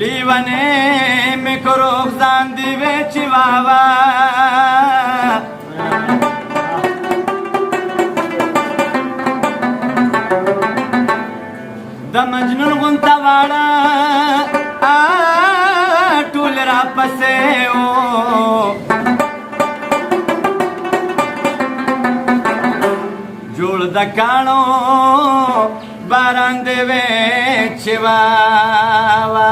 لیوانه میکروخ زندی به چیواوا د مجنون غنتا واړه ټول را پسې او جوړ د کانو باران دی وچ واوا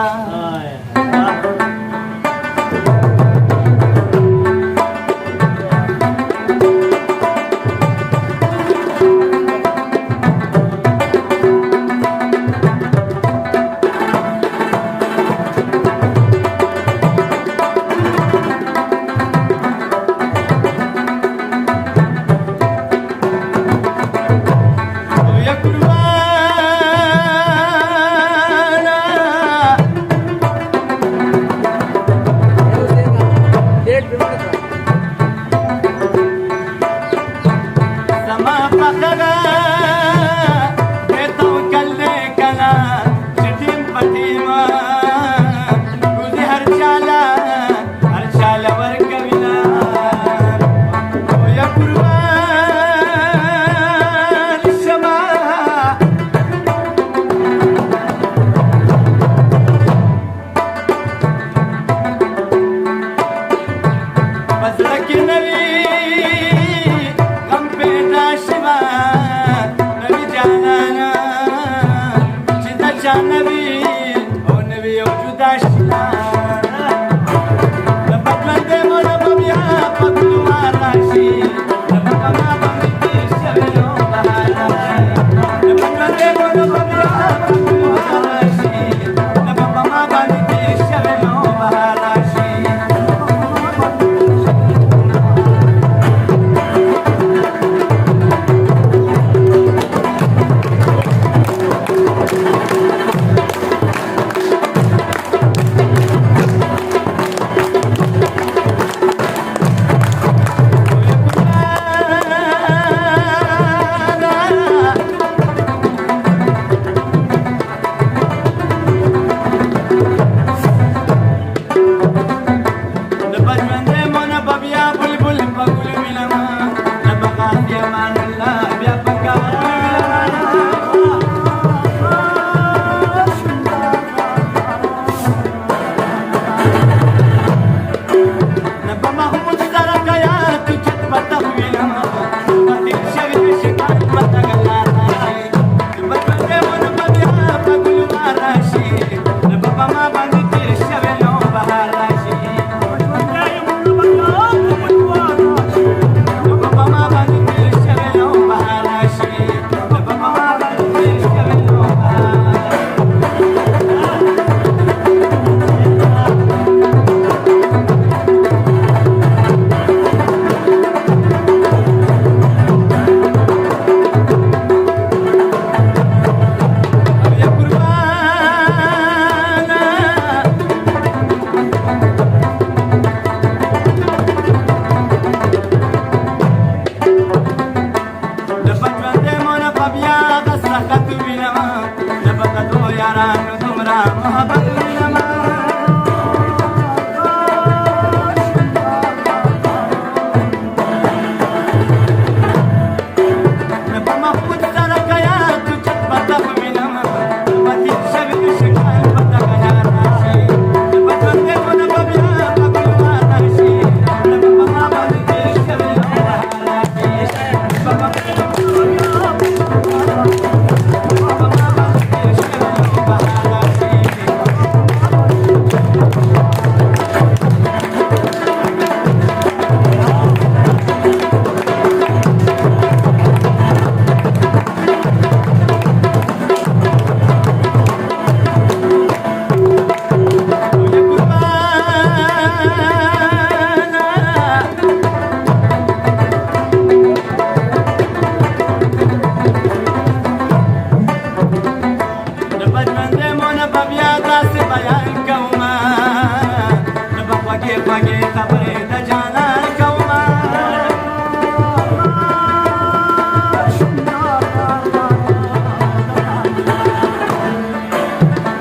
बयान कौमा नब पगे पगे खबरे त जाना कौमा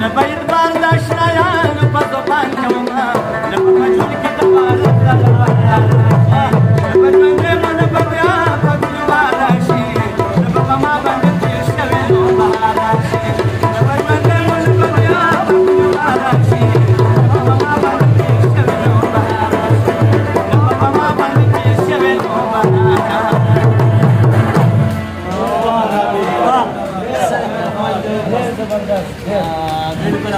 नब इतबार दशनाया नब ज़बान कौमा नब मजूद की दवार नब बंदे मन बया पगवाला शी नब ममा बंदे चेष्टे नो बहारा शी नब बंदे मन बया पगवाला शी नब ममा बंदे चेष्टे नो बहारा शी नब ममा बंदे चेष्टे नो बहारा बिल्कुल